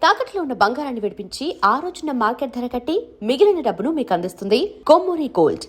తాకట్లో ఉన్న బంగారాన్ని విడిపించి ఆ రోజున మార్కెట్ ధర కట్టి మిగిలిన డబ్బును మీకు అందిస్తుంది Kommuri gold.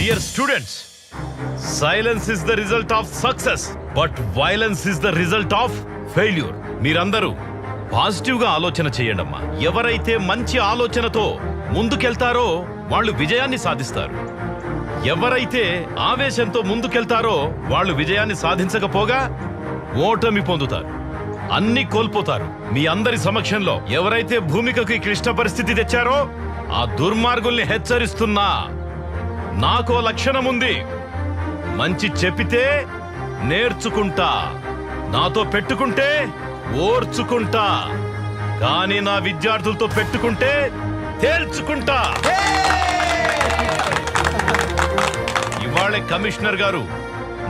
Dear students, silence is the result of success, but violence is the result of failure. మీరందరూ పాజిటివ్ గా ఆలోచన చేయండమ్మా. ఎవరైతే మంచి ఆలోచనతో ముందుకెళ్తారో వాళ్ళు విజయాన్ని సాధిస్తారు. ఎవరైతే ఆవేశంతో ముందుకెళ్తారో వాళ్ళు విజయాన్ని సాధించకపోగా ఓటమి పొందుతారు, అన్ని కోల్పోతారు. మీ అందరి సమక్షంలో ఎవరైతే భూమికకి క్లిష్ట పరిస్థితి తెచ్చారో ఆ దుర్మార్గుల్ని హెచ్చరిస్తున్నా. నాకో లక్షణం ఉంది. మంచి చెప్పితే నేర్చుకుంటా, నాతో పెట్టుకుంటే ఓర్చుకుంటా, కానీ నా విద్యార్థులతో పెట్టుకుంటే తేల్చుకుంటా. ఇవాళ కమిషనర్ గారు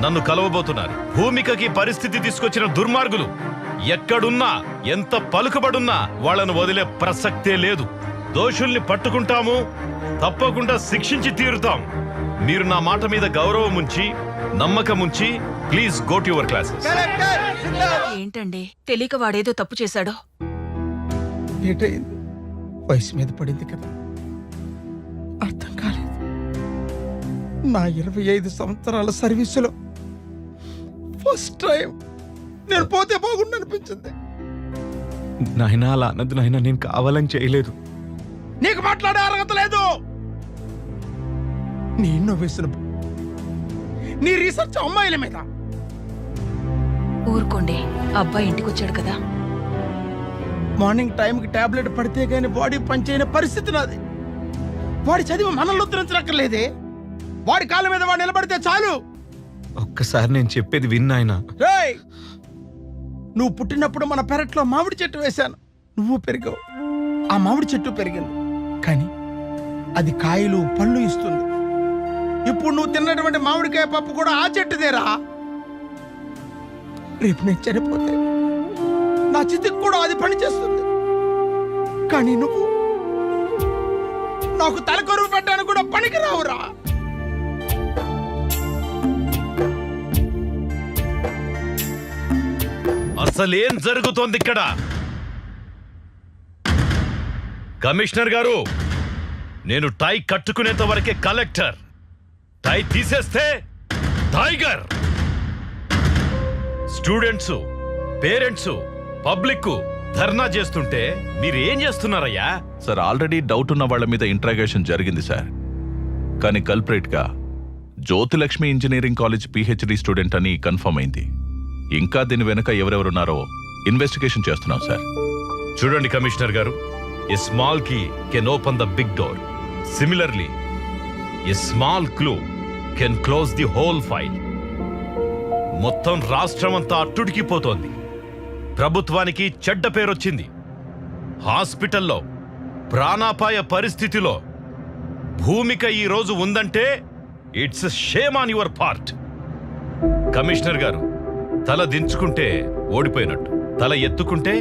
నన్ను కలవబోతున్నారు. భూమికకి పరిస్థితి తీసుకొచ్చిన దుర్మార్గులు ఎక్కడున్నా, ఎంత పలుకుబడున్నా వాళ్ళను వదిలే ప్రసక్తే లేదు. దోషుల్ని పట్టుకుంటాము, తప్పకుండా శిక్షించి తీరుతాం. మీరు నా మాట మీద గౌరవం ఉంచి, నమ్మకం ఉంచి please go to your classes. ఏంటండి తెలియక వాడేదో తప్పు చేశాడో? ఏటైంది? వయసు మీద పడింది కదా, అర్థం కాలేదు. నా 25 సంవత్సరాల సర్వీసులో ఫస్ట్ టైం నేను పోతే బాగుండు అనిపించింది. నాయనా అలా అన్నది నాయనా, నేను కావాలని చేయలేదు. నీకు మాట్లాడే అర్హత లేదు. నీ ఇన్నోవేషన్, నీ రీసెర్చ్ అమ్మాయిల మీద. ఊరుకోండి, అబ్బాయి ఇంటికొచ్చాడు కదా. మార్నింగ్ టైంకి టాబ్లెట్ పడితే గానీ బాడీ పనిచేయని పరిస్థితి నాది. వాడి చదివి మనల్ని ఉద్ధరించనక్కర్లేదే. వాడి కాళ్ళ మీద వాడు నిలబడితే చాలు. ఒక్కసారి నేను చెప్పేది విన్నాయనా. రేయ్, నువ్వు పుట్టినప్పుడు మన పెరట్లో మామిడి చెట్టు వేశాను, నువ్వు పెరిగావు, ఆ మామిడి చెట్టు పెరిగింది, కానీ అది కాయలు పళ్ళు ఇస్తుంది. ఇప్పుడు నువ్వు తిన్నటువంటి మామిడికాయ పప్పు కూడా ఆ చెట్టుదేరా. రేపు నేను చనిపోతే నా చితికి కూడా అది పని చేస్తుంది, కానీ నువ్వు నాకు తలకొరువు పెట్టడానికి కూడా పనికి రావురా. అసలేం జరుగుతోంది ఇక్కడ? కమిషనర్ గారు, నేను టై కట్టుకునేంత వరకే కలెక్టర్, టై తీసేస్తే టైగర్. స్టూడెంట్స్, పేరెంట్స్, పబ్లిక్ ధర్నా చేస్తుంటే మీరు ఏం చేస్తున్నారయ్యా? సార్, ఆల్రెడీ డౌట్ ఉన్న వాళ్ళ మీద ఇంట్రాగేషన్ జరిగింది సార్, కానీ కల్ప్రేట్ గా Jyothilakshmi engineering college PhD student అని కన్ఫర్మ్ అయింది. ఇంకా దీని వెనుక ఎవరెవరున్నారో ఇన్వెస్టిగేషన్ చేస్తున్నాం సార్. చూడండి కమిషనర్ గారు, a small key can open the big door. Similarly a small clue can close the whole file. మొత్తం రాష్ట్రం అంతా అట్టుడికిపోతోంది. ప్రభుత్వానికి చెడ్డ పేరొచ్చింది. హాస్పిటల్లో ప్రాణాపాయ పరిస్థితిలో భూమిక ఈ రోజు ఉందంటే it's shame on your part. Commissioner గారు, తల దించుకుంటే ఓడిపోయినట్టు, తల ఎత్తుకుంటే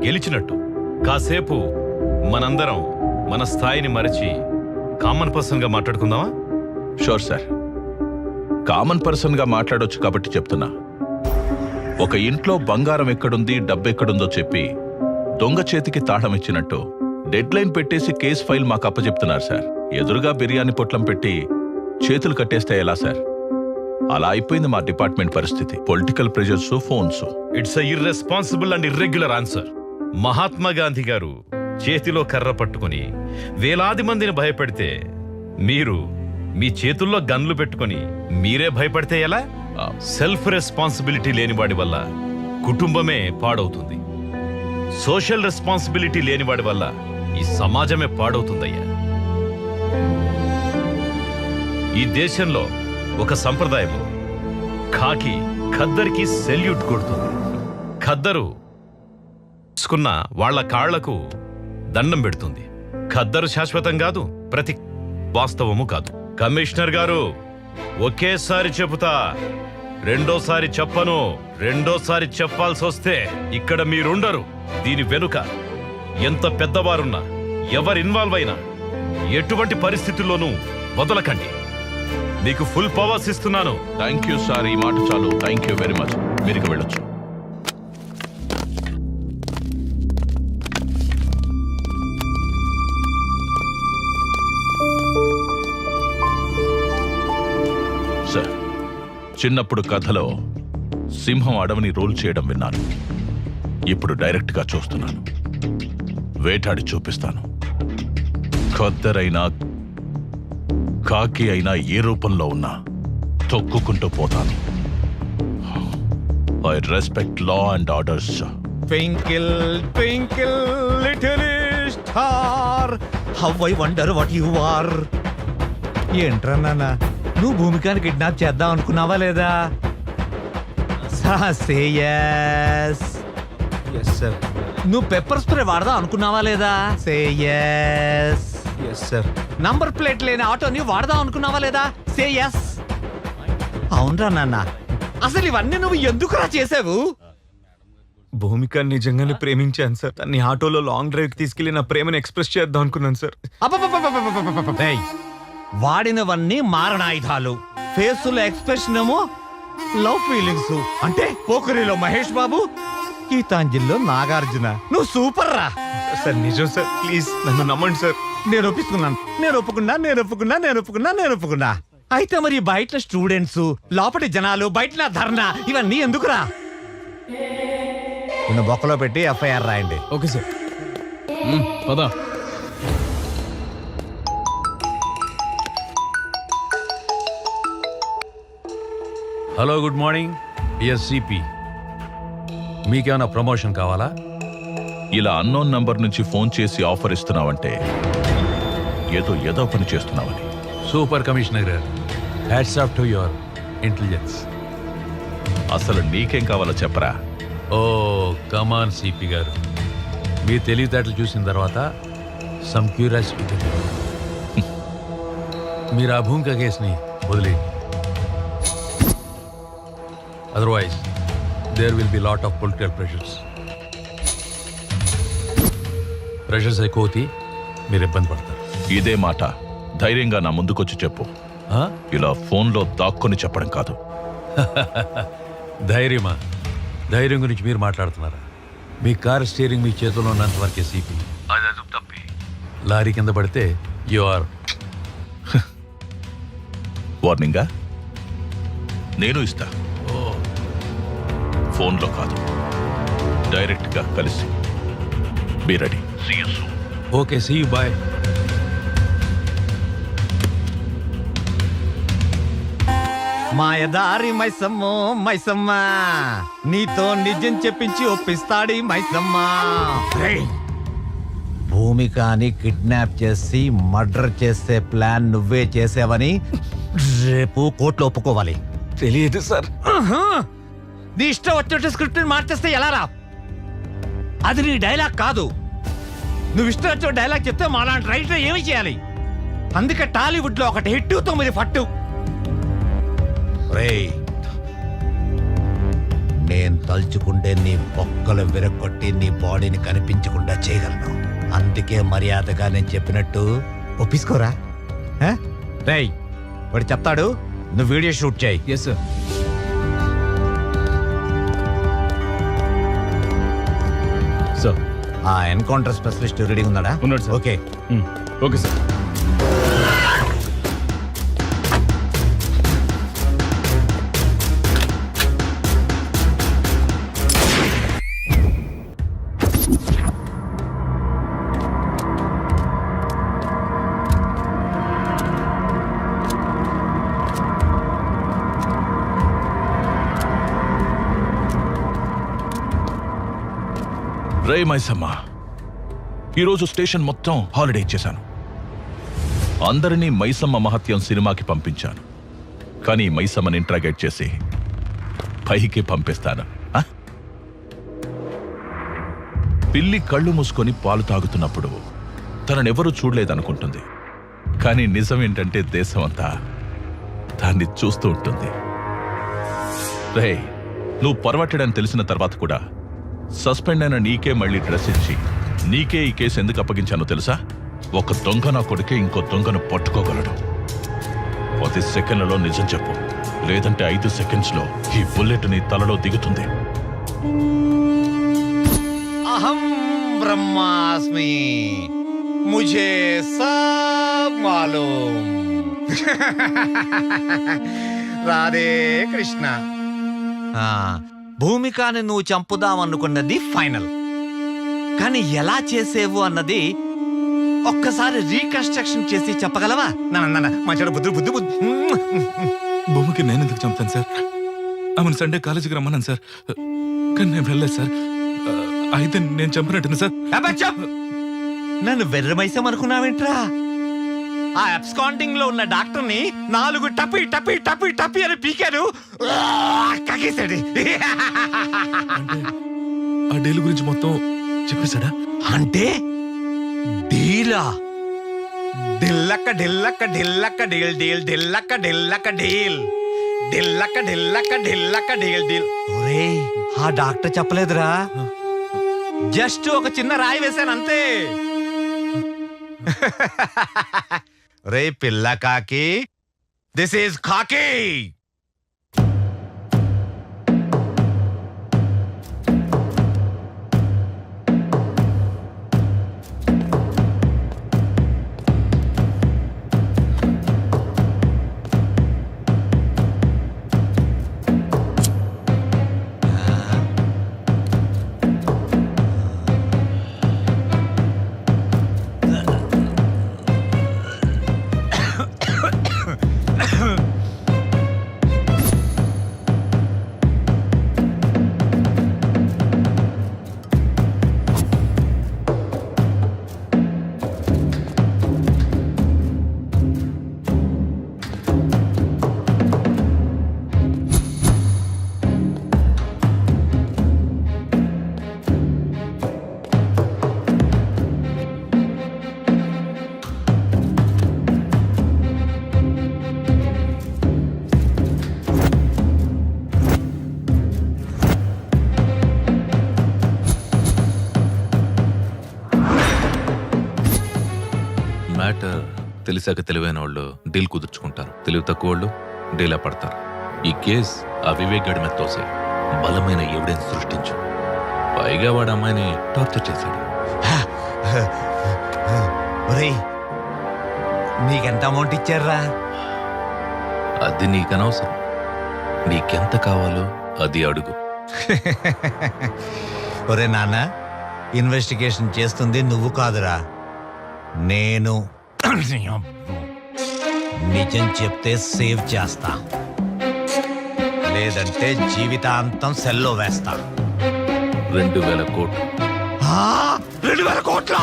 గెలిచినట్టు. కాసేపు మనందరం మన స్థాయిని మరచి కామన్ పర్సన్ గా మాట్లాడుకుందామా? షూర్ సార్, కామన్ పర్సన్ గా మాట్లాడొచ్చు కాబట్టి చెప్తున్నా. ఒక ఇంట్లో బంగారం ఎక్కడుంది, డబ్బెక్కడుందో చెప్పి దొంగ చేతికి తాళం ఇచ్చినట్టు డెడ్ లైన్ పెట్టేసి కేసు ఫైల్ మాకు అప్పచెప్తున్నారు సార్. ఎదురుగా బిర్యానీ పొట్లం పెట్టి చేతులు కట్టేస్తే ఎలా సార్? అలా అయిపోయింది మా డిపార్ట్మెంట్ పరిస్థితి. Political pressures, phones. It's irresponsible and irregular answer. Mahatma Gandhi గారు చేతిలో కర్ర పట్టుకుని వేలాది మందిని భయపెడితే మీరు మీ చేతుల్లో గన్లు పెట్టుకుని మీరే భయపడితే ఎలా? సెల్ఫ్ రెస్పాన్సిబిలిటీ లేనివాడి వల్ల కుటుంబమే పాడవుతుంది. సోషల్ రెస్పాన్సిబిలిటీ లేనివాడి వల్ల ఈ సమాజమే పాడవుతుందయ్యా. ఈ దేశంలో ఒక సంప్రదాయం, ఖాకి ఖద్దరికి సెల్యూట్ కొడుతుంది. ఖద్దరు తీసుకున్న వాళ్ళ కాళ్లకు దండం పెడుతుంది. ఖద్దరు శాశ్వతం కాదు, ప్రతి వాస్తవము కాదు. కమిషనర్ గారు, ఒకేసారి చెబుతా, రెండోసారి చెప్పను. రెండోసారి చెప్పాల్సి వస్తే ఇక్కడ మీరుండరు. దీని వెనుక ఎంత పెద్దవారున్నా, ఎవరు ఇన్వాల్వ్ అయినా ఎటువంటి పరిస్థితుల్లోనూ వదలకండి. మీకు ఫుల్ పవర్స్ ఇస్తున్నాను. థ్యాంక్ యూ సార్, ఈ మాట చాలు. Thank you very much. మీరు ఇక వెళ్ళొచ్చు. సార్, చిన్నప్పుడు కథలో సింహం అడవిని రూల్ చేయడం విన్నాను. ఇప్పుడు డైరెక్ట్ గా చూస్తున్నాను. వేటాడి చూపిస్తాను. ఖద్దరైనా కాకి అయినా ఏ రూపంలో ఉన్నా తొక్కుకుంటూ పోతాను. I respect law and orders. Twinkle twinkle little star how I wonder what you are. ఏంట్రా నాన్న, నువ్వు భూమికాని కిడ్నాప్ చేద్దాం అనుకున్నావా లేదా? Say yes. Yes sir. నువ్వు పెప్పర్ స్ప్రే వాడదాం అనుకున్నావా లేదా? Say yes. Yes sir. Number plate లేని ఆటోని వాడదాం అనుకున్నావా లేదా? Say yes. అవునరా నాన్న, అసలు ఇవన్నీ నువ్వు ఎందుకురా చేసావు? భూమిక నిజంగానే ప్రేమించాను సార్. తన్ని ఆటోలో లాంగ్ డ్రైవ్ తీసుకెళ్లి నా ప్రేమను ఎక్స్ప్రెస్ చేద్దాం అనుకున్నాను సార్. ఏయ్, వాడినవన్నీ మారణాయుధాలు. ఫేసులో ఎక్స్ప్రెషన్ ఏమో లవ్ ఫీలింగ్స్. అంటే పోకరిలో మహేష్ బాబు, గీతాంజలిలో నాగార్జున. నువ్వు సూపర్ రా సార్. నిజం సార్, ప్లీజ్ నన్ను నమ్మండి సార్. నేను ఒప్పుకున్నా. అయితే మరి బయట స్టూడెంట్స్, లోపటి జనాలు, బయట నా ధర్నా, ఇవన్నీ ఎందుకురా? నిన్ను బొక్కలో పెట్టి ఎఫ్ఐఆర్ రాయండి. Okay sir. పదా. Hello, good morning SCP. మీకేమైనా ప్రమోషన్ కావాలా? ఇలా అన్నోన్ నంబర్ నుంచి ఫోన్ చేసి ఆఫర్ ఇస్తున్నావంటే ఏదో పని చేస్తున్నావని. సూపర్ కమిషనర్ గారు, hats off to your intelligence. అసలు నీకేం కావాలో చెప్పరా? ఓ కమాన్ సిపి గారు, మీ తెలివితేటలు చూసిన తర్వాత సమ్ క్యూరియాసిటీ. మీరు ఆ భూమిక కేసుని వదిలేయండి. Otherwise there will be lot of political pressures ఎక్కువతి మీరు ఇబ్బంది పడతారు. ఇదే మాట ధైర్యంగా నా ముందుకొచ్చి చెప్పు. ఇలా ఫోన్లో దాక్కుని చెప్పడం కాదు. ధైర్యమా? ధైర్యం గురించి మీరు మాట్లాడుతున్నారా? మీ కార్ స్టీరింగ్ మీ చేతిలో ఉన్నంత వరకే సిపి. అది అదుపు తప్పి లారీ కింద పడితే యు ఆర్. వార్నింగా? నేను ఇస్తా. ఫోన్లో కాదు, డైరెక్ట్గా కలిసి. Be ready. Okay, see you, bye. మాయదారి మైసమ్మ, నీతో నిజం చెప్పించి ఒప్పిస్తాడి మైసమ్మ. భూమికాని కిడ్నాప్ చేసి మర్డర్ చేసే ప్లాన్ నువ్వే చేసావని రేపు కోర్టులో ఒప్పుకోవాలి. తెలియదు సార్. నీ ఇష్టం వచ్చినట్టు స్క్రిప్ట్ మార్చేస్తే ఎలా రా? అది నీ డైలాగ్ కాదు. నువ్వు ఇష్టం వచ్చిన డైలాగ్ చెప్తే మాలాంటి రైటర్ ఏమి చేయాలి? అందుకే టాలీవుడ్ లో ఒకటి హిట్ 9 ఫట్టు. నేను తలుచుకుంటే నీ బొక్కలు విరగొట్టి నీ బాడీని కనిపించకుండా చేయగలను. అందుకే మర్యాదగా నేను చెప్పినట్టు ఒప్పించుకోరా. రేయ్, వాడు చెప్తాడు, నువ్వు వీడియో షూట్ చేయి. Yes sir. సార్, ఆ ఎన్కౌంటర్ స్పెషలిస్ట్ రెడీ ఉన్నాడా? ఉన్నాడు సార్. ఓకే. Okay sir. రే మైసమ్మ, ఈరోజు స్టేషన్ మొత్తం హాలిడే ఇచ్చేశాను. అందరినీ మైసమ్మ మహత్యం సినిమాకి పంపించాను. కానీ మైసమ్మని ఇంట్రాగేట్ చేసి పైకి పంపిస్తాను. పిల్లి కళ్ళు మూసుకొని పాలు తాగుతున్నప్పుడు తననెవరూ చూడలేదనుకుంటుంది. కానీ నిజం ఏంటంటే దేశమంతా దాన్ని చూస్తూ ఉంటుంది. రేయ్, నువ్వు పొరవట్టడని తెలిసిన తర్వాత కూడా సస్పెండ్ అయిన నీకే మళ్ళీ డ్రెస్ ఇచ్చి నీకే ఈ కేసు ఎందుకు అప్పగించానో తెలుసా? ఒక దొంగ నా కొడుకే ఇంకో దొంగను పట్టుకోగలడు. 10 సెకండ్లలో నిజం చెప్పు, లేదంటే 5 సెకండ్స్లో ఈ బుల్లెట్ నీ తలలో దిగుతుంది. అహం బ్రహ్మాస్మి, ముझे సబ్ మాలూమ్. రాధే కృష్ణ. భూమికాని నువ్వు చంపుదామనుకున్నది ఫైనల్, కానీ ఎలా చేసేవు అన్నది ఒక్కసారి రీకన్స్ట్రక్షన్ చేసి చెప్పగలవా? మంచి బుద్ధి బుద్ధి బుద్ధి. భూమికి నేను ఎందుకు చంపుతాను సార్? ఆమెను సండే కాలేజీకి రమ్మన్నాను సార్, కానీ నేను వెళ్ళలేదు సార్. అయితే నేను చంపినట్టు సార్. నన్ను వెర్రమైసాం అనుకున్నావేంట్రా? ఆ అబ్స్కాండింగ్ లో ఉన్న డాక్టర్ని 4 టపి టపి టపి టపి అని పీకారు, కగేశాడు. ఆ డీల్ గురించి మొత్తం చెప్పేశాడా? అంటే డీలా? ఢిల్లక్క ఢిల్లక్క ఢిల్లక్క డీల్ డీల్ ఢిల్లక్క ఢిల్లక్క డీల్ ఢిల్లక్క ఢిల్లక్క ఢిల్లక్క డీల్ డీల్. ఒరేయ్, ఆ డాక్టర్ చెప్పలేదురా, జస్ట్ ఒక చిన్న రాయి వేశాను అంతే. రే పిల్ల కాకి, దిస్ ఈజ్ కాకి. మ్యాటర్ తెలిసాక తెలివైన వాళ్ళు డీల్ కుదుర్చుకుంటారు, తెలివి తక్కువ వాళ్ళు డీలా పడతారు. ఈ కేస్ ఆ వివేక్ గడి మీద తోసే బలమైన ఎవిడెన్స్ సృష్టించు. పైగా వాడు అమ్మాయిని టార్చర్ చేశాడు. ఒరేయ్, నీకెంత అమౌంట్ ఇచ్చారా? అది నీకనవసరం, నీకెంత కావాలో అది అడుగు. ఒరే నాన్న, ఇన్వెస్టిగేషన్ చేస్తుంది నువ్వు కాదురా, నేను. నిజం చెప్తే సేవ్ చేస్తా, లేదంటే జీవితాంతం సెల్లో వేస్తా. 2000 కోట్లు. 2000 కోట్ల?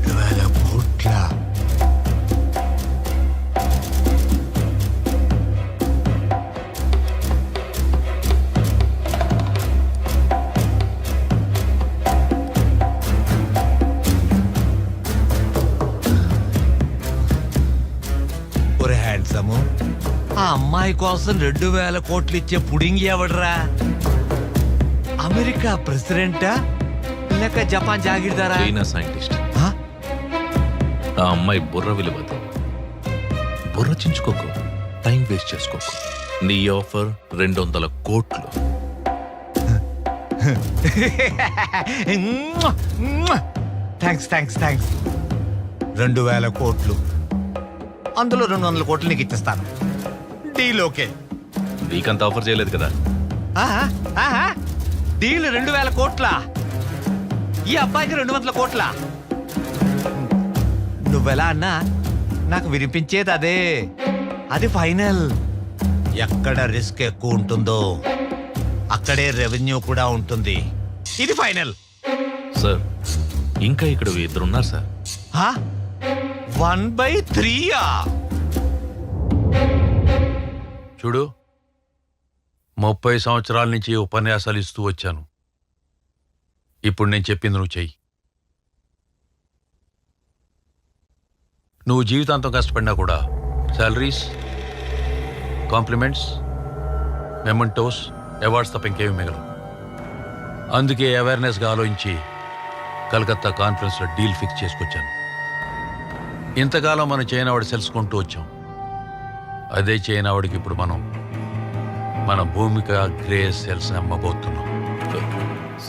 2000 కోట్ల? ఆ అమ్మాయి కోసం 2000 కోట్లు ఇచ్చే పుడింగి ఎవడరా? అమెరికా ప్రెసిడెంటా లేక జపాన్ జాగిర్దారా? China scientist. ఆ అమ్మాయి బుర్ర విలువదు. బుర్ర చించుకోకు, టైం వేస్ట్ చేసుకోకు. నీ ఆఫర్ 200 కోట్లు. Thanks thanks thanks. 2000 కోట్లు, అందులో 200 కోట్లు నీకు ఇచ్చేస్తాను. Deal okay. నీకంత ఆఫర్ చేయలేదు కదా. డీల్ 2000 కోట్ల, ఈ అబ్బాయికి 200 కోట్ల. నువ్వెలా అన్నా నాకు వినిపించేది అదే. అది ఫైనల్. ఎక్కడ రిస్క్ ఎక్కువ ఉంటుందో అక్కడే రెవెన్యూ కూడా ఉంటుంది. ఇది ఫైనల్. సార్, ఇంకా ఇక్కడ 2 ఉన్నారు సార్. 1/3. చూడు, 30 సంవత్సరాల నుంచి ఉపన్యాసాలు ఇస్తూ వచ్చాను. ఇప్పుడు నేను చెప్పింది నువ్వు చెయ్యి. నువ్వు జీవితాంతం కష్టపడినా కూడా శాలరీస్, కాంప్లిమెంట్స్, మెమెంటోస్, అవార్డ్స్ తప్ప ఇంకేమీ మిగలవు. అందుకే అవేర్నెస్గా ఆలోచించి కలకత్తా కాన్ఫరెన్స్లో డీల్ ఫిక్స్ చేసుకొచ్చాను. ఇంతకాలం మనం చైనావాడు తెలుసుకుంటూ వచ్చాం. అదే చైనావాడికి ఇప్పుడు మన భూమిక గ్రే సెల్స్ అమ్మబోతున్నాం.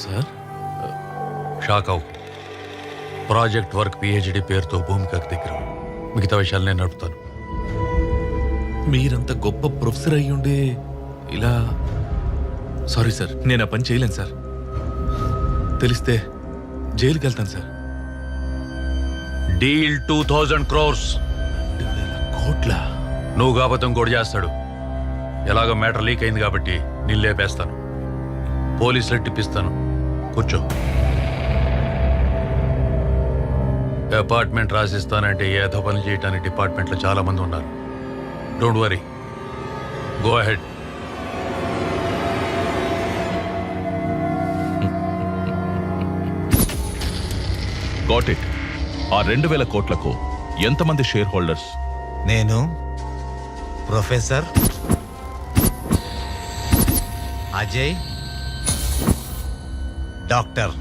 సార్ షాక్ అవు. ప్రాజెక్ట్ వర్క్ పిహెచ్డి పేరుతో భూమికకు దగ్గర. మిగతా విషయాలు నేను నడుపుతాను. మీరంత గొప్ప ప్రొఫెసర్ అయ్యుండే ఇలా... సారీ సార్, నేను ఆ పని చేయలేను సార్. తెలిస్తే జైలుకి వెళ్తాను సార్. Deal 2000 crores. 2,000 కోట్ల? నువ్వు కాకపోతే ఇంకోటి చేస్తాడు. ఎలాగో మ్యాటర్ లీక్ అయింది కాబట్టి నేను లేపేస్తాను. పోలీసులు టిప్పిస్తాను. కూర్చో. అపార్ట్మెంట్ రాసిస్తానంటే ఏదో పని చేయడానికి డిపార్ట్మెంట్లో చాలా మంది ఉన్నారు. Don't worry, go ahead. Got it. ఆ 2,000 కోట్లకు ఎంతమంది షేర్ హోల్డర్స్? నేను, ప్రొఫెసర్ అజయ్, డాక్టర్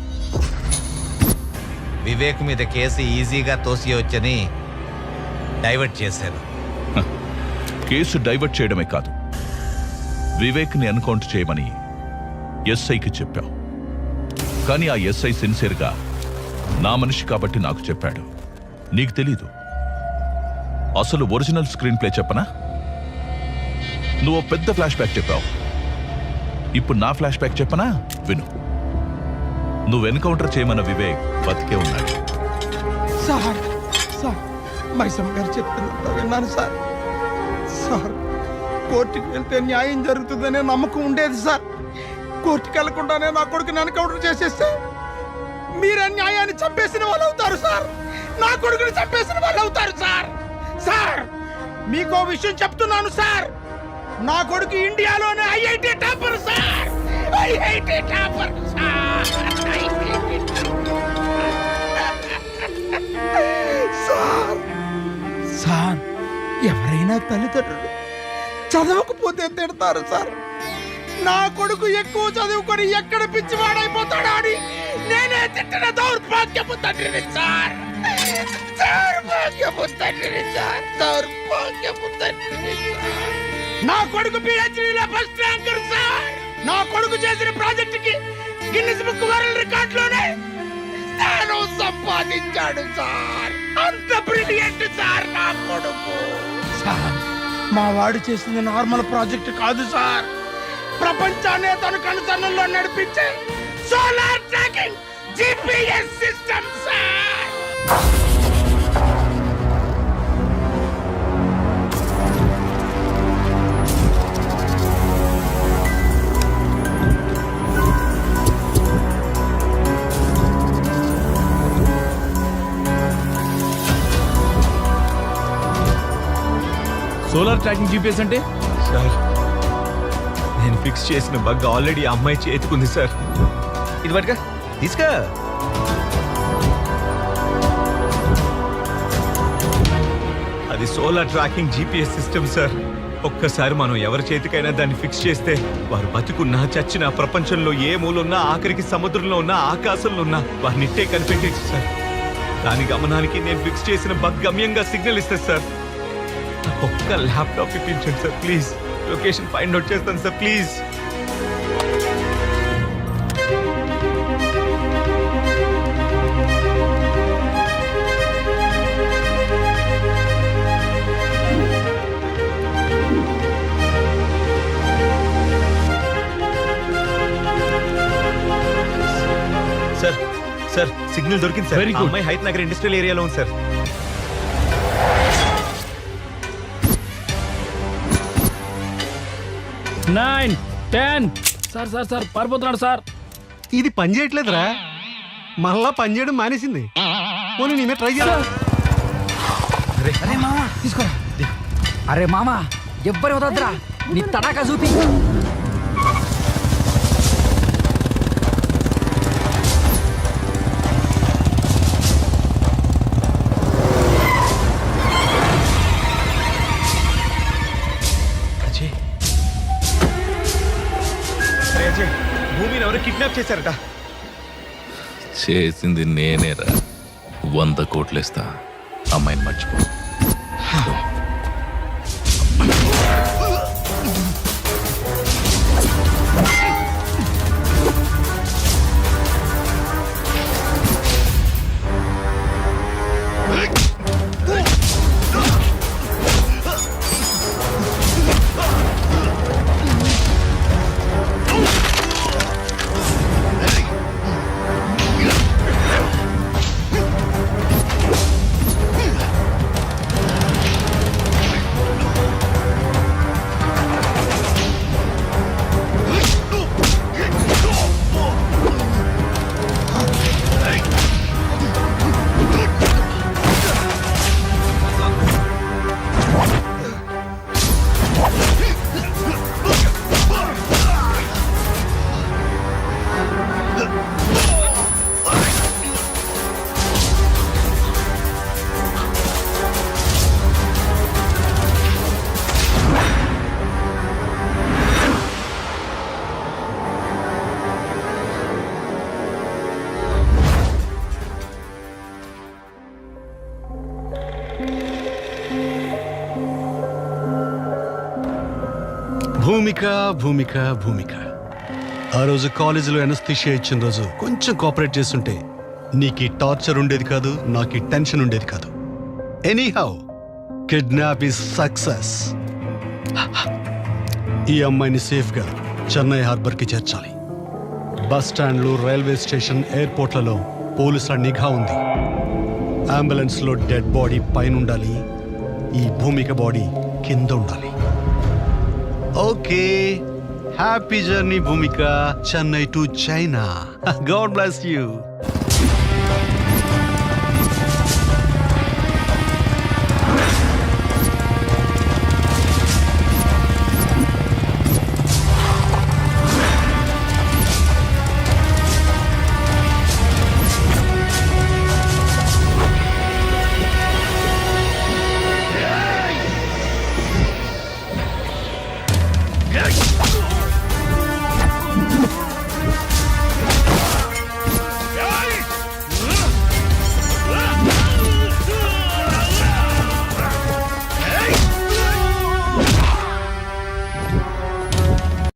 వివేక్ మీద కేసు ఈజీగా తోసియవచ్చని డైవర్ట్ చేశాను. కేసు డైవర్ట్ చేయడమే కాదు, వివేక్ని ఎన్కౌంటర్ చేయమని ఎస్ఐకి చెప్పావు. కానీ ఆ ఎస్ఐ సిన్సియర్గా నా మనిషి కాబట్టి నాకు చెప్పాడు. నీకు తెలీదు. అసలు ఒరిజినల్ స్క్రీన్ ప్లే చెప్పనా? నువ్వు పెద్ద ఫ్లాష్ బ్యాక్ చెప్పావు. ఇప్పుడు నా ఫ్లాష్ బ్యాక్ చెప్పనా? విను. నువ్వు ఎన్కౌంటర్ చేయమన్న వివేక్ బతికే ఉన్నాడు. సార్ మైసమ్మ గారు చెప్తున్నంత విన్నాను సార్. సార్, కోర్టుకి వెళ్తే న్యాయం జరుగుతుందనే నమ్మకం ఉండేది సార్. కోర్టుకి వెళ్లకుండానే నా కొడుకుని ఎన్కౌంటర్ చేసేస్తే మీరే న్యాయాన్ని చంపేసిన వాళ్ళు అవుతారు సార్. నా కొడుకుని చంపేసిన వాళ్ళు అవుతారు సార్. సార్, మీకో విషయం చెప్తున్నాను సార్. నా కొడుకు ఇండియాలోనే IIT topper sir. IIT topper sir. Sir, ఎవరైనా తల్లిదండ్రులు చదవకపోతే తిడతారు సార్. నా కొడుకు ఎక్కువ చదువుకొని ఎక్కడ పిచ్చివాడైపోతాడా అని నేనే తిట్టిన దౌర్భాగ్యపు తండ్రిని సార్. దౌర్భాగ్యపు తండ్రిని సార్. దౌర్భాగ్యపు తండ్రిని సార్. నా కొడుకు పిహెచ్డీలో ఫస్ట్ ర్యాంకర్ సార్. నా కొడుకు చేసిన ప్రాజెక్టుకి గిన్నిస్ బుక్ వరల్డ్ రికార్డులోనే స్థానం సంపాదించాడు సార్. అంత బ్రిలియంట్ సార్ నా కొడుకు. సార్, మా వాడు చేసింది నార్మల్ ప్రాజెక్ట్ కాదు సార్. ప్రపంచాన్ని తన కనుసన్నల్లో నడిపించే solar tracking GPS system sir. Solar tracking GPS అంటే? సార్, నేను ఫిక్స్ చేసిన బగ్ ఆల్రెడీ అమ్మాయి చేతుకుంది సార్. ఇది పట్టుగా తీసుకా. అది solar tracking GPS system sir. ఒక్కసారి మనం ఎవరి చేతికైనా దాన్ని ఫిక్స్ చేస్తే వారు బతుకున్నా చచ్చినా ప్రపంచంలో ఏ మూలున్నా, ఆఖరికి సముద్రంలో ఉన్నా, ఆకాశంలో ఉన్నా వారిని ఇట్టే కనిపెట్టేచ్చు సార్. దాని గమనానికి నేను ఫిక్స్ చేసిన బగ్ గమ్యంగా సిగ్నల్ ఇస్తుంది సార్. ఒక్క ల్యాప్టాప్ ఇప్పించండి sir please. Location find out చేస్తాను sir please. Sir sir, signal దొరికింది సార్. Very good. అమ్మాయి హైత్ నగర్ ఇండస్ట్రియల్ ఏరియాలో ఉంది సార్. నైన్ 10. సార్ పారిపోతున్నాడు సార్. ఇది పని చేయట్లేదురా. మళ్ళా పని చేయడం మానేసింది. పోనీ నేనే ట్రై చేయాలి. అరే మామా తీసుకోరా. అరే మామా, ఎవ్వరు వదద్దురా. నీ తడాకా చూపి. భూమిని ఎవరు కిడ్నాప్ చేశారట. చేసింది నేనేరా. 100 కోట్లేస్తా, అమ్మాయిని మర్చిపో. భూమిక భూమిక భూమిక, ఆ రోజు కాలేజీలో ఎనస్థిషియా ఇచ్చిన రోజు కొంచెం కోఆపరేట్ చేస్తుంటే నీకు ఈ టార్చర్ ఉండేది కాదు, నాకు ఈ టెన్షన్ ఉండేది కాదు. Anyhow, kidnap is success. ఈ అమ్మాయిని సేఫ్గా చెన్నై హార్బర్కి చేర్చాలి. బస్ స్టాండ్లు, రైల్వే స్టేషన్, ఎయిర్పోర్ట్లలో పోలీసుల నిఘా ఉంది. అంబులెన్స్లో డెడ్ బాడీ పైన ఉండాలి, ఈ భూమిక బాడీ కింద ఉండాలి. Okay, happy journey Bhumika, Chennai to China. God bless you.